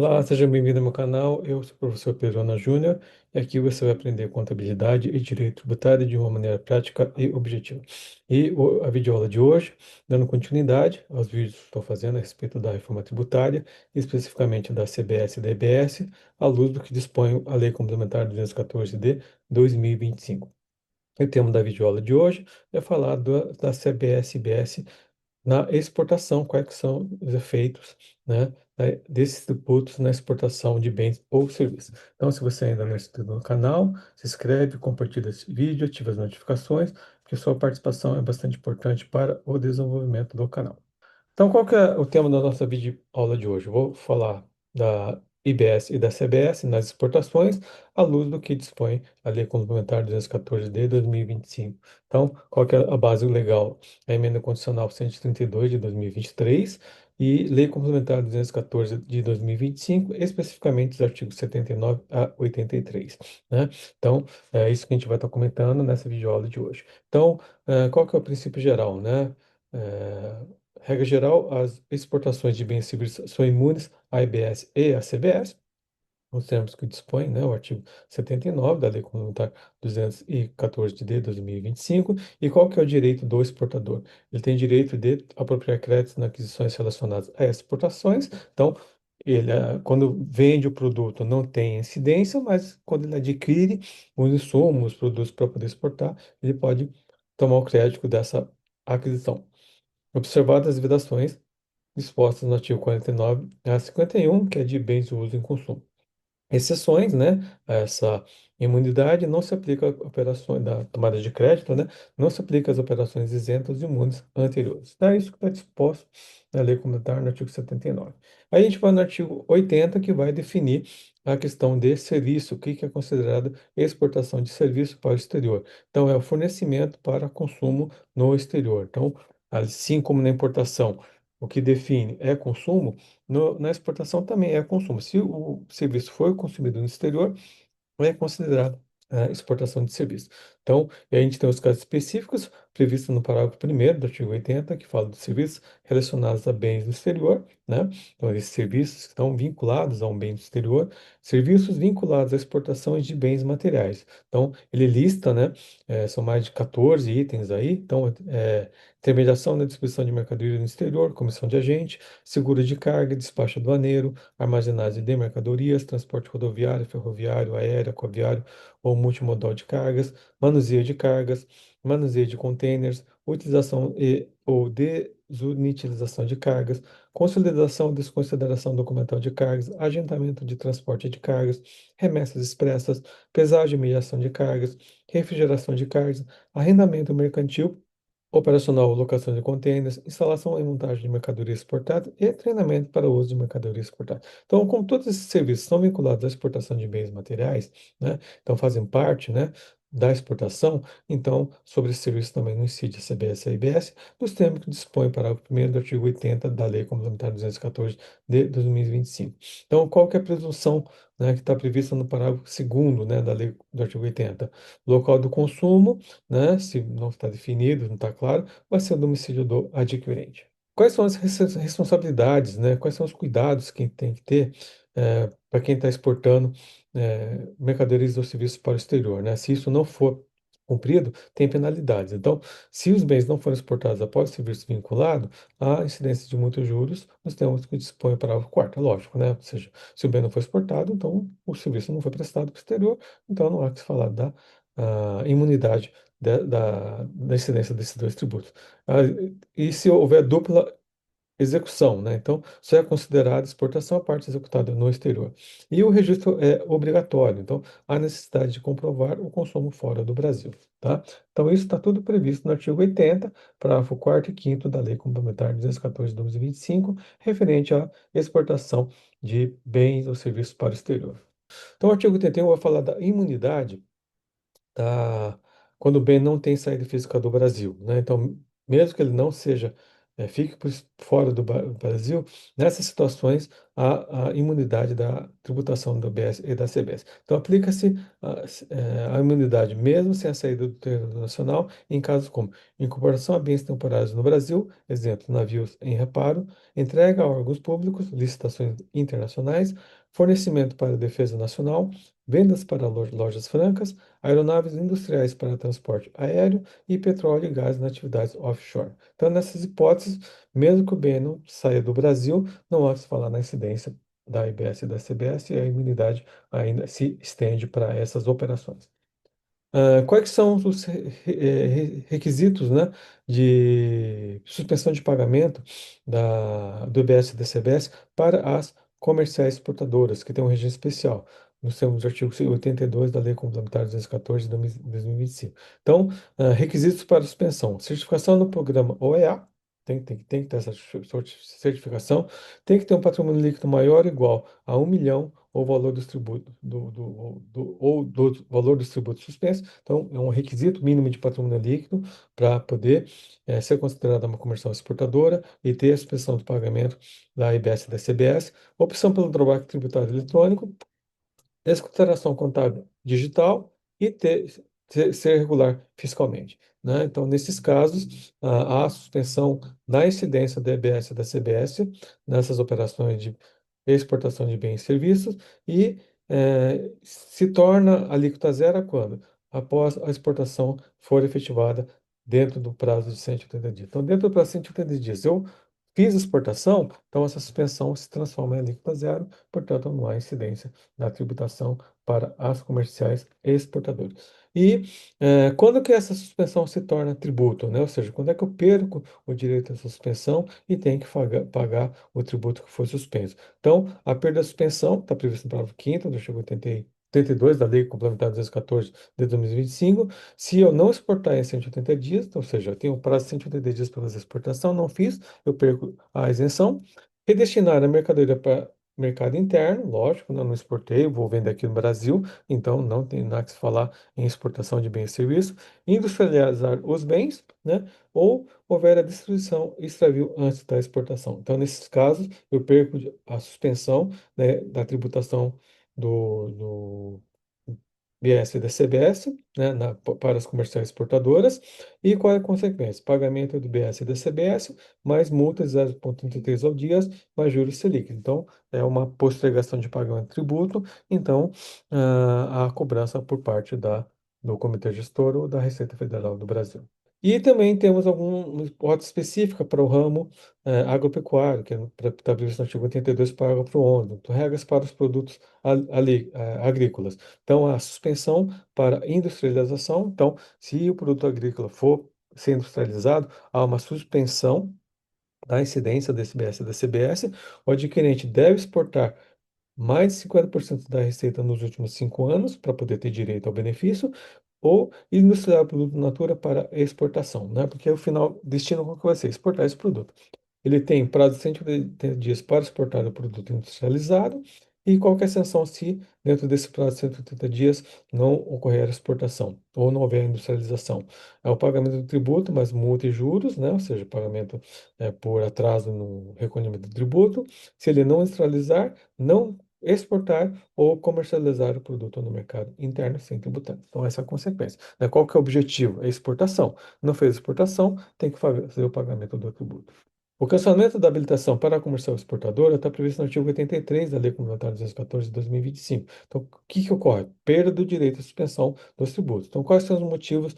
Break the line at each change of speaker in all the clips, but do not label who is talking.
Olá, seja bem-vindo ao meu canal. Eu sou o professor Pedro Ana Júnior e aqui você vai aprender contabilidade e direito tributário de uma maneira prática e objetiva. A videoaula de hoje, dando continuidade aos vídeos que estou fazendo a respeito da reforma tributária, especificamente da CBS e da EBS, à luz do que dispõe a Lei Complementar 214 de 2025. O tema da videoaula de hoje é falar da CBS e EBS na exportação, quais que são os efeitos, né, desses tributos na exportação de bens ou serviços. Então, se você ainda não é inscrito no canal, se inscreve, compartilha esse vídeo, ativa as notificações, porque sua participação é bastante importante para o desenvolvimento do canal. Então, qual que é o tema da nossa videoaula de hoje? Eu vou falar da IBS e da CBS nas exportações, à luz do que dispõe a Lei Complementar 214 de 2025. Então, qual que é a base legal? A Emenda Constitucional 132 de 2023 e Lei Complementar 214 de 2025, especificamente os artigos 79 a 83, né? Então, é isso que a gente vai estar comentando nessa videoaula de hoje. Então, qual que é o princípio geral, né? Regra geral, as exportações de bens civis são imunes à IBS e à CBS, nos termos que dispõe, né, o artigo 79 da Lei Complementar 214 de 2025. E qual que é o direito do exportador? Ele tem direito de apropriar créditos nas aquisições relacionadas a exportações. Então, ele, quando vende o produto, não tem incidência, mas quando ele adquire os insumos, os produtos para poder exportar, ele pode tomar o crédito dessa aquisição. Observadas as vedações dispostas no artigo 49 a 51, que é de bens de uso em consumo. Exceções, né, a essa imunidade não se aplica a operações da tomada de crédito, né, não se aplica às operações isentas e imunes anteriores. Então, é isso que está disposto na Lei Complementar no artigo 79. Aí a gente vai no artigo 80, que vai definir a questão de serviço, o que que é considerado exportação de serviço para o exterior. Então, é o fornecimento para consumo no exterior. Então, assim como na importação, o que define é consumo, na exportação também é consumo. Se o serviço for consumido no exterior, é considerado exportação de serviço. Então, a gente tem os casos específicos previstos no parágrafo 1º do artigo 80, que fala dos serviços relacionados a bens do exterior, né? Então, esses serviços que estão vinculados a um bem do exterior, serviços vinculados a exportações de bens materiais. Então, ele lista, né? São mais de 14 itens aí. Então, intermediação na distribuição de mercadoria no exterior, comissão de agente, seguro de carga, despacho aduaneiro, armazenagem de mercadorias, transporte rodoviário, ferroviário, aéreo, aquaviário ou multimodal de cargas, manuseio de cargas, manuseio de containers, utilização e ou desunitilização de cargas, consolidação e desconsideração documental de cargas, agendamento de transporte de cargas, remessas expressas, pesagem e mediação de cargas, refrigeração de cargas, arrendamento mercantil, operacional, locação de contêineres, instalação e montagem de mercadorias exportadas e treinamento para o uso de mercadorias exportadas. Então, como todos esses serviços são vinculados à exportação de bens materiais, né, então fazem parte, né, da exportação, então, sobre esse serviço também não incide a CBS e a IBS, nos termos que dispõe o parágrafo 1º do artigo 80 da Lei Complementar 214 de 2025. Então, qual que é a presunção, né, que está prevista no parágrafo 2º, né, da Lei do artigo 80? Local do consumo, né? Se não está definido, não está claro, vai ser o domicílio do adquirente. Quais são as responsabilidades, né? Quais são os cuidados que tem que ter para quem está exportando mercadorias ou serviços para o exterior, né? Se isso não for cumprido, tem penalidades. Então, se os bens não forem exportados após o serviço vinculado, há incidência de muitos juros nos termos que dispõe o parágrafo 4º, lógico, né? Ou seja, se o bem não foi exportado, então o serviço não foi prestado para o exterior, então não há que se falar da imunidade da incidência desses dois tributos. Ah, e se houver dupla execução, né? Então, só é considerada exportação a parte executada no exterior. E o registro é obrigatório, então há necessidade de comprovar o consumo fora do Brasil, tá? Então, isso está tudo previsto no artigo 80, parágrafo 4º e 5º da Lei Complementar 214 de 2025, referente à exportação de bens ou serviços para o exterior. Então, o artigo 81 vai falar da imunidade quando o bem não tem saída física do Brasil, né? Então, mesmo que ele não seja fique fora do Brasil, nessas situações, a imunidade da tributação do BS e da CBS. Então, aplica-se a imunidade mesmo sem a saída do território nacional em casos como incorporação a bens temporários no Brasil, exemplo, navios em reparo, entrega a órgãos públicos, licitações internacionais, fornecimento para a defesa nacional, vendas para lojas francas, aeronaves industriais para transporte aéreo e petróleo e gás nas atividades offshore. Então, nessas hipóteses, mesmo que o bem não saia do Brasil, não há que se falar na incidência da IBS e da CBS e a imunidade ainda se estende para essas operações. Quais são os requisitos, né, de suspensão de pagamento do EBS e da CBS para as comerciais exportadoras, que tem um regime especial, nos termos do artigo 82 da Lei Complementar 214 de 2025. Então, requisitos para suspensão: certificação no programa OEA, tem que ter essa certificação, tem que ter um patrimônio líquido maior ou igual a 1 milhão ou valor dos tributos ou do valor dos tributos suspensos. Então, é um requisito mínimo de patrimônio líquido para poder ser considerada uma comercial exportadora e ter a suspensão do pagamento da IBS e da CBS. Opção pelo drawback tributário eletrônico, escrituração contábil digital e ser regular fiscalmente, né? Então, nesses casos, a suspensão da incidência da EBS e da CBS nessas operações de exportação de bens e serviços e se torna alíquota zero quando? Após a exportação for efetivada dentro do prazo de 180 dias. Então, dentro do prazo de 180 dias, eu fiz exportação, então essa suspensão se transforma em alíquota zero, portanto, não há incidência da tributação para as comerciais exportadoras. E quando que essa suspensão se torna tributo, né? Ou seja, quando é que eu perco o direito à suspensão e tenho que pagar o tributo que foi suspenso. Então, a perda da suspensão está prevista no parágrafo 5º do artigo 82 da Lei Complementar 214 de 2025. Se eu não exportar em 180 dias, ou seja, eu tenho um prazo de 180 dias para fazer exportação, não fiz, eu perco a isenção. Redestinar a mercadoria para mercado interno, lógico, né, não exportei, vou vender aqui no Brasil, então não tem nada que se falar em exportação de bens e serviços. Industrializar os bens, né, ou houver a destruição e extravio antes da exportação. Então, nesses casos, eu perco a suspensão, né, da tributação do BS e da CBS, né, para as comerciais exportadoras. E qual é a consequência? Pagamento do BS e da CBS, mais multas 0,33 ao dia, mais juros Selic. Então, é uma postergação de pagamento de tributo, então, a cobrança por parte do Comitê Gestor ou da Receita Federal do Brasil. E também temos alguma hipótese específica para o ramo agropecuário, que está previsto no artigo 82, parágrafo 11, então, regras para os produtos agrícolas. Então, a suspensão para industrialização. Então, se o produto agrícola for ser industrializado, há uma suspensão da incidência desse BS e da CBS. O adquirente deve exportar mais de 50% da receita nos últimos 5 anos para poder ter direito ao benefício, ou industrializar o produto in natura para exportação, né? Porque o final, destino qual que vai ser? Exportar esse produto. Ele tem prazo de 180 dias para exportar o produto industrializado e qualquer sanção se, dentro desse prazo de 180 dias, não ocorrer a exportação ou não houver a industrialização. É o pagamento do tributo, mais multa e juros, né? Ou seja, pagamento por atraso no recolhimento do tributo. Se ele não industrializar, não exportar ou comercializar o produto no mercado interno sem tributar. Então, essa é a consequência, né? Qual que é o objetivo? É exportação. Não fez exportação, tem que fazer o pagamento do tributo. O cancelamento da habilitação para a comercial exportadora está previsto no artigo 83 da Lei Complementar 214 de 2025. Então, o que que ocorre? Perda do direito à suspensão dos tributos. Então, quais são os motivos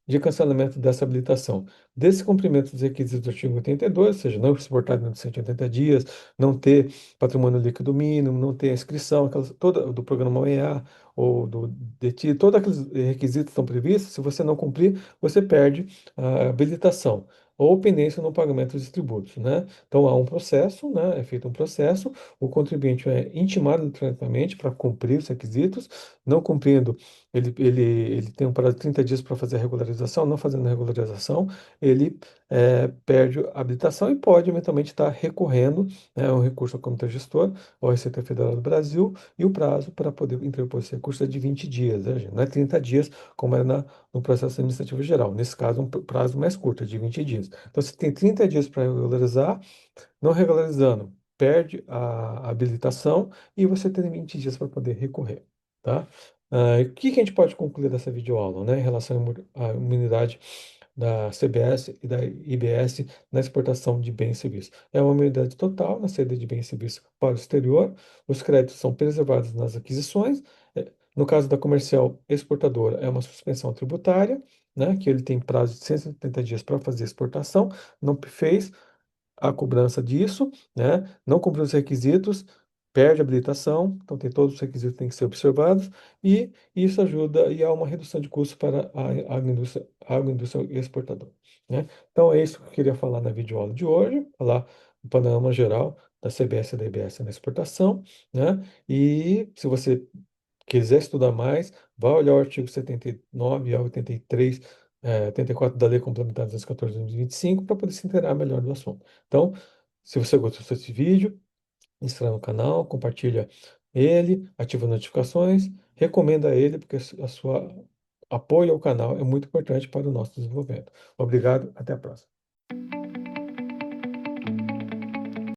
de cancelamento dessa habilitação? Descumprimento dos requisitos do artigo 82, ou seja, não exportar dentro de 180 dias, não ter patrimônio líquido mínimo, não ter a inscrição, toda do programa OEA ou do DETI, todos aqueles requisitos estão previstos. Se você não cumprir, você perde a habilitação ou pendência no pagamento dos tributos, né? Então há um processo, né? É feito um processo, o contribuinte é intimado eletronicamente para cumprir os requisitos, não cumprindo, ele tem um prazo de 30 dias para fazer a regularização. Não fazendo a regularização, ele perde a habilitação e pode eventualmente estar recorrendo, né, a um recurso ao Comitê Gestor ou à Receita Federal do Brasil, e o prazo para poder interpor esse recurso é de 20 dias, né, gente? Não é 30 dias, como é no processo administrativo geral. Nesse caso, um prazo mais curto, é de 20 dias. Então, você tem 30 dias para regularizar. Não regularizando, perde a habilitação e você tem 20 dias para poder recorrer, tá? E o que que a gente pode concluir dessa videoaula, né, em relação à imunidade da CBS e da IBS na exportação de bens e serviços? É uma imunidade total na saída de bens e serviços para o exterior, os créditos são preservados nas aquisições, no caso da comercial exportadora, é uma suspensão tributária, né, que ele tem prazo de 170 dias para fazer a exportação, não fez a cobrança disso, né? Não cumpriu os requisitos, perde a habilitação, então tem todos os requisitos que têm que ser observados, e isso ajuda e há uma redução de custos para a agroindústria exportadora, né? Então é isso que eu queria falar na videoaula de hoje, falar o panorama geral da CBS e da IBS na exportação, né? E se você quiser estudar mais, vá olhar o artigo 79 a 83, 84 da Lei Complementar 214 de 2025 para poder se inteirar melhor do assunto. Então, se você gostou desse vídeo, inscreva no canal, compartilha ele, ativa as notificações, recomenda ele, porque a sua apoio ao canal é muito importante para o nosso desenvolvimento. Obrigado, até a próxima.